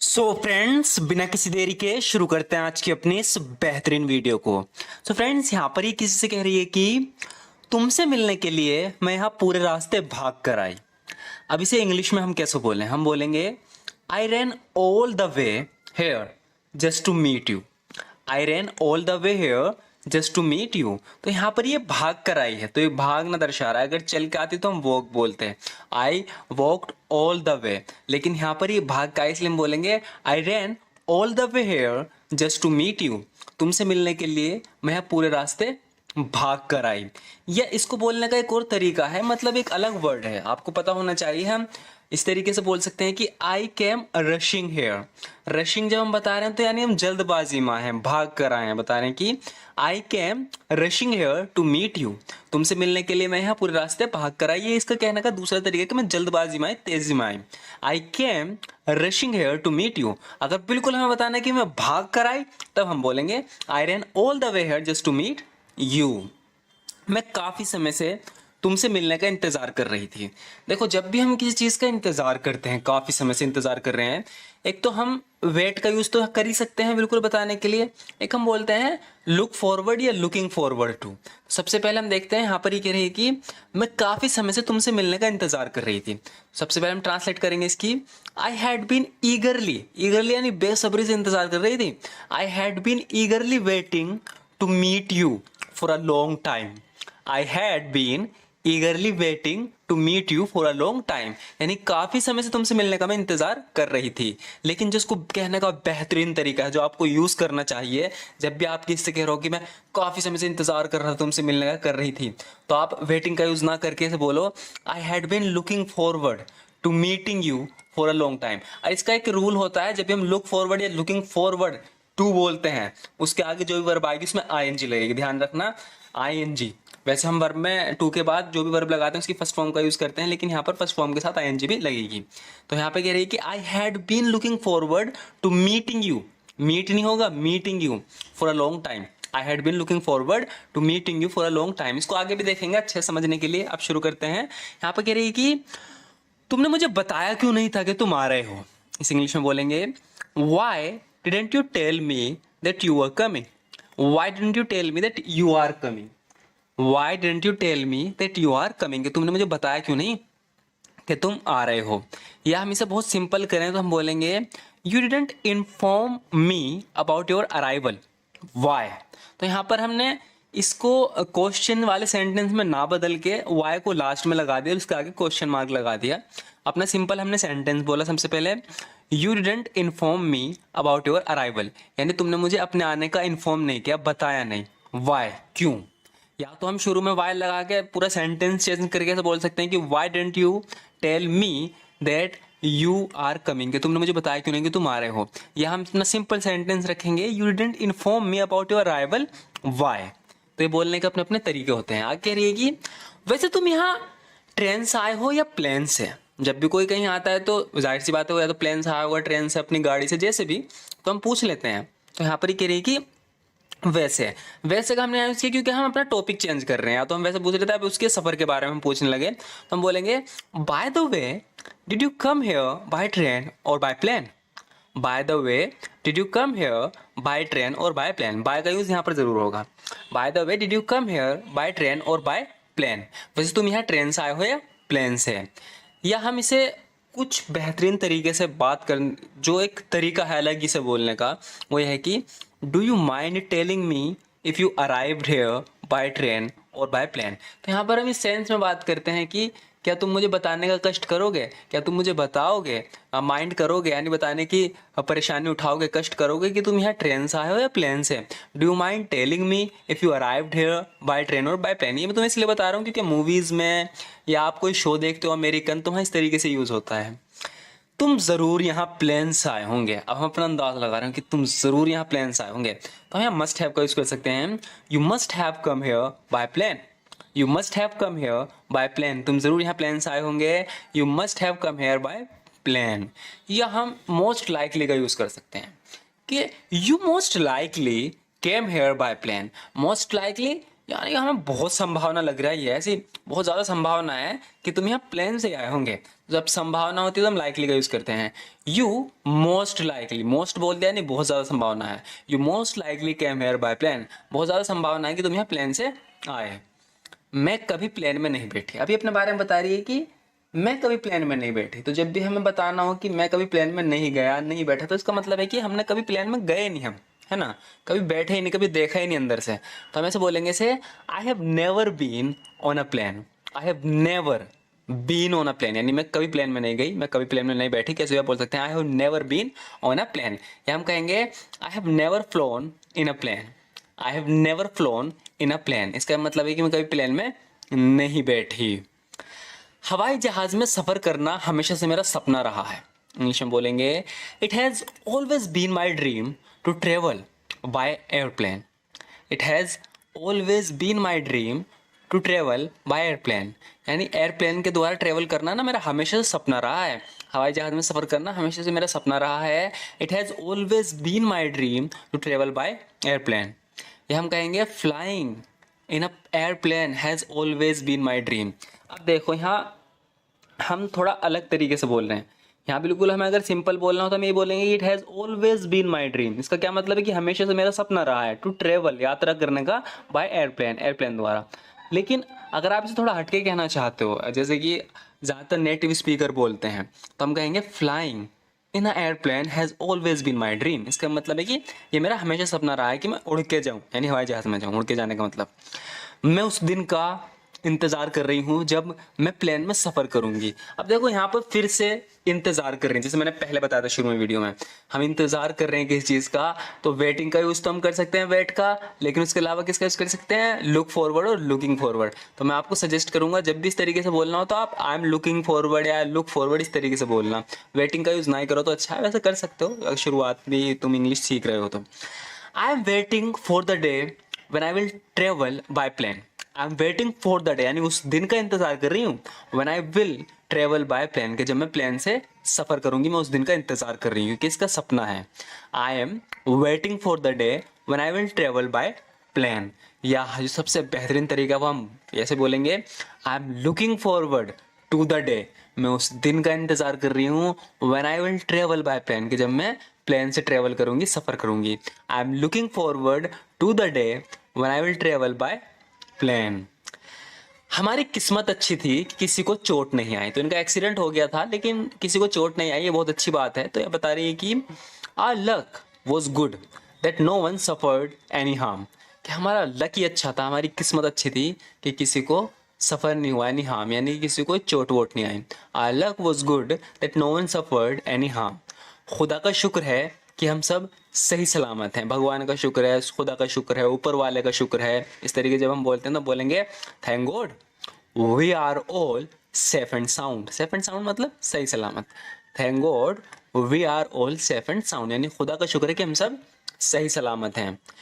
Friends, बिना किसी देरी के शुरू करते हैं आज की अपनी इस बेहतरीन वीडियो को। फ्रेंड्स, यहाँ पर ही किसी से कह रही है कि तुमसे मिलने के लिए मैं यहाँ पूरे रास्ते भाग कर आई। अब इसे इंग्लिश में हम कैसे बोलें? हम बोलेंगे I ran all the way here just to meet you. I ran all the way here just to meet you. तो यहाँ पर ये भाग कर आई है, तो ये भाग ना दर्शा रहा है। अगर चल के आती तो हम वॉक बोलते हैं, I walked all the way. लेकिन यहाँ पर ये भाग का, इसलिए हम बोलेंगे I ran all the way here just to meet you. तुमसे मिलने के लिए मैं पूरे रास्ते भाग कर आई। या इसको बोलने का एक और तरीका है, मतलब एक अलग वर्ड है, आपको पता होना चाहिए। हम इस तरीके से बोल सकते हैं कि I came rushing hair. Rushing जब हम बता रहे हैं तो यानी हम जल्दबाजी में हैं, भाग कर आए हैं। बता रहे हैं कि I came rushing here to meet you. तुमसे मिलने के लिए मैं यहाँ पूरे रास्ते भाग कर आई। ये इसका कहने का दूसरा तरीका है कि मैं जल्दबाजी में आई, तेजी में आई। I came rushing here to meet you. अगर बिल्कुल हमें बताना है कि मैं भाग कर आई, तब हम बोलेंगे I ran all the way here just to meet you. मैं काफी समय से तुमसे मिलने का इंतजार कर रही थी। देखो, जब भी हम किसी चीज का इंतजार करते हैं, काफी समय से इंतजार कर रहे हैं, एक तो हम वेट का यूज तो कर ही सकते हैं बिल्कुल बताने के लिए, एक हम बोलते हैं लुक फॉरवर्ड या लुकिंग फॉरवर्ड टू। सबसे पहले हम देखते हैं, यहाँ पर ही कह रही है कि मैं काफी समय से तुमसे मिलने का इंतजार कर रही थी। सबसे पहले हम ट्रांसलेट करेंगे इसकी, आई हैड बीन ईगरली। ईगरली यानी बेसब्री से इंतजार कर रही थी। I had been eagerly waiting to meet you for a long time. I had been eagerly waiting to meet you for a long time, यानी काफी समय से तुमसे मिलने का मैं इंतजार कर रही थी। लेकिन जिसको कहने का बेहतरीन तरीका है, जो आपको यूज करना चाहिए जब भी आप किसी से कह रहे हो कि मैं काफी समय से इंतजार कर रहा था, तुमसे मिलने का कर रही थी, तो आप वेटिंग का यूज ना करके ऐसे बोलो I had been looking forward to meeting you for a long time. और इसका एक रूल होता है, जब भी हम लुक फॉरवर्ड या लुकिंग फॉरवर्ड टू बोलते हैं, उसके आगे जो भी वर्ब आएगी उसमें आईएनजी लगेगी, ध्यान रखना, आईएनजी। वैसे हम वर्ब में टू के बाद जो भी वर्ब लगाते हैं उसकी फर्स्ट फॉर्म का यूज करते हैं, लेकिन यहाँ पर फर्स्ट फॉर्म के साथ आईएनजी भी लगेगी। तो यहाँ पे कह रही है कि I had been looking forward to meeting you. Meet नहीं होगा, meeting you for a long time. I had been looking forward to meeting you for a long time. इसको आगे भी देखेंगे अच्छे समझने के लिए। अब शुरू करते हैं। यहाँ पे कह रही है कि तुमने मुझे बताया क्यों नहीं था कि तुम आ रहे हो। इस इंग्लिश में बोलेंगे why didn't you tell me that you are coming. Why didn't you tell me that you are coming. Why didn't you tell me that you are coming, तुमने मुझे बताया क्यों नहीं कि तुम आ रहे हो। या हम इसे बहुत सिंपल करें तो हम बोलेंगे you didn't inform me about your arrival. Why, तो यहाँ पर हमने इसको क्वेश्चन वाले सेंटेंस में ना बदल के वाई को लास्ट में लगा दिया, उसके आगे क्वेश्चन मार्क लगा दिया। अपना सिंपल हमने सेंटेंस बोला सबसे पहले, you didn't inform me about your arrival, यानी तुमने मुझे अपने आने का इन्फॉर्म नहीं किया, बताया नहीं। वाई, क्यों। या तो हम शुरू में वाई लगा के पूरा सेंटेंस चेंज करके ऐसे बोल सकते हैं कि why didn't you tell me that you are coming, कि तुमने मुझे बताया क्यों नहीं कि तुम आ रहे हो। या हम अपना सिंपल सेंटेंस रखेंगे, you didn't inform me about your arrival why. तो ये बोलने के अपने अपने तरीके होते हैं। आगे कह रही है कि वैसे तुम यहाँ ट्रेन से आए हो या प्लेन से। जब भी कोई कहीं आता है तो जाहिर सी बात है, या तो प्लेन से आया होगा, ट्रेन से, अपनी गाड़ी से, जैसे भी, तो हम पूछ लेते हैं। तो यहाँ पर ही कह रही है कि वैसे वैसे का हमने यूज किया क्योंकि हम अपना टॉपिक चेंज कर रहे हैं। या तो हम वैसे पूछ रहे थे, अब उसके सफर के बारे में हम पूछने लगे, तो हम बोलेंगे by the way did you come here by train or by plane. By the way did you come here by train or by plane. By का यूज यहाँ पर जरूर होगा। By the way did you come here by train or by plane, वैसे तुम यहाँ train से आए हो या प्लेन से। या हम इसे कुछ बेहतरीन तरीके से बात कर, जो एक तरीका है अलग ही से बोलने का, वो यह है कि do you mind telling me if you arrived here by train or by plane. तो यहाँ पर हम इस सेंस में बात करते हैं कि क्या तुम मुझे बताने का कष्ट करोगे, क्या तुम मुझे बताओगे, माइंड करोगे, यानी बताने की परेशानी उठाओगे, कष्ट करोगे कि तुम यहाँ ट्रेन से आए हो या प्लेन से। Do you mind telling me if you arrived here by train or by plane. ये मैं तुम्हें इसलिए बता रहा हूँ क्योंकि मूवीज़ में या आप कोई शो देखते हो अमेरिकन, तो वहाँ इस तरीके से यूज़ होता है, तुम ज़रूर यहाँ प्लेन से आए होंगे। अब हम अपना अंदाज लगा रहे हैं कि तुम ज़रूर यहाँ प्लेन से आए होंगे, तो हम यहाँ मस्ट हैव का यूज़ कर सकते हैं, you must have come here by plane. You must have come here by plane, तुम ज़रूर यहाँ प्लेन से आए होंगे, you must have come here by plane. या हम मोस्ट लाइकली का यूज़ कर सकते हैं कि you most likely came here by plane. Most likely यानी हमें बहुत संभावना लग रहा है, ये ऐसी बहुत ज़्यादा संभावना है कि तुम यहाँ प्लेन से आए होंगे। जब संभावना होती है तो हम लाइकली का यूज करते हैं। यू मोस्ट लाइकली, मोस्ट बोल दिया नहीं, बहुत ज्यादा संभावना है। You most likely came here by plane, बहुत ज्यादा संभावना है कि तुम यहाँ प्लेन से आए। मैं कभी प्लेन में नहीं बैठी, अभी अपने बारे में बता रही है कि मैं कभी प्लेन में नहीं बैठी। तो जब भी हमें बताना हो कि मैं कभी प्लेन में नहीं गया, नहीं बैठा, तो इसका मतलब है कि हमने कभी प्लेन में गए नहीं हम, है ना, कभी बैठे ही नहीं, कभी देखा ही नहीं अंदर से। तो हम ऐसे बोलेंगे से I have never been on a plane, I have never been on a plane, यानी मैं कभी प्लेन में नहीं गई, मैं कभी प्लेन में नहीं बैठी। कैसे आप बोल सकते हैं I have never been on a plane, या हम कहेंगे I have never flown in a plane, I have never flown in a plane. इसका मतलब है कि मैं कभी प्लेन में नहीं बैठी। हवाई जहाज में सफर करना हमेशा से मेरा सपना रहा है। इंग्लिश में बोलेंगे it has always been my dream to travel by airplane, it has always been my dream to travel by airplane, यानी एयरप्लेन के द्वारा ट्रेवल करना ना मेरा हमेशा से सपना रहा है। हवाई जहाज में सफ़र करना हमेशा से मेरा सपना रहा है। It has always been my dream to travel by airplane, या हम कहेंगे flying in a airplane has always been my dream. अब देखो यहाँ हम थोड़ा अलग तरीके से बोल रहे हैं। यहाँ बिल्कुल हमें अगर सिंपल बोलना हो तो हम ये बोलेंगे it has always been my dream. इसका क्या मतलब है कि हमेशा से मेरा सपना रहा है टू ट्रेवल, यात्रा करने का, बाय एयरप्लेन, एयरप्लेन द्वारा। लेकिन अगर आप इसे थोड़ा हटके कहना चाहते हो, जैसे कि ज़्यादातर नेटिव स्पीकर बोलते हैं, तो हम कहेंगे flying in a airplane has always been my dream. इसका मतलब है कि ये मेरा हमेशा सपना रहा है कि मैं उड़ के जाऊँ, यानी हवाई जहाज़ में जाऊँ। उड़ के जाने का मतलब मैं उस दिन का इंतज़ार कर रही हूँ जब मैं प्लेन में सफ़र करूँगी। अब देखो यहाँ पर फिर से इंतज़ार कर रहे हैं, जैसे मैंने पहले बताया था शुरू में वीडियो में, हम इंतज़ार कर रहे हैं किसी चीज़ का, तो वेटिंग का यूज़ तो हम कर सकते हैं वेट का, लेकिन उसके अलावा किसका यूज़ कर सकते हैं, लुक फॉरवर्ड और लुकिंग फॉरवर्ड। तो मैं आपको सजेस्ट करूँगा जब भी इस तरीके से बोलना हो तो आप आई एम लुकिंग फॉरवर्ड या लुक फॉरवर्ड इस तरीके से बोलना। वेटिंग का यूज़ ना ही करो तो अच्छा है, वैसे कर सकते हो अगर शुरुआत में तुम इंग्लिश सीख रहे हो तो। I am waiting for the day when I will travel by plane, I am waiting for the day, यानी उस दिन का इंतजार कर रही हूँ, when I will travel by plane, के जब मैं प्लेन से सफ़र करूंगी, मैं उस दिन का इंतजार कर रही हूँ कि इसका सपना है। I am waiting for the day when I will travel by plane, या जो सबसे बेहतरीन तरीका वो हम ऐसे बोलेंगे I am looking forward to the day, मैं उस दिन का इंतजार कर रही हूँ, when I will travel by plane, कि जब मैं प्लेन से ट्रेवल करूंगी, सफ़र करूंगी। I am looking forward to the day when I will travel by plane. हमारी किस्मत अच्छी थी कि किसी को चोट नहीं आई, तो इनका एक्सीडेंट हो गया था लेकिन किसी को चोट नहीं आई, ये बहुत अच्छी बात है। तो ये बता रही है कि our luck was good that no one suffered any harm, कि हमारा लक ही अच्छा था, हमारी किस्मत अच्छी थी कि किसी को सफ़र नहीं हुआ, एनी हार्म, यानी किसी को चोट वोट नहीं आई। Our luck was good that no one suffered any harm, खुदा का शुक्र है कि हम सब सही सलामत हैं, भगवान का शुक्र है, खुदा का शुक्र है, ऊपर वाले का शुक्र है। इस तरीके जब हम बोलते हैं तो बोलेंगे thank God we are all safe and sound. Safe and sound मतलब सही सलामत। Thank God we are all safe and sound, यानी खुदा का शुक्र है कि हम सब सही सलामत हैं।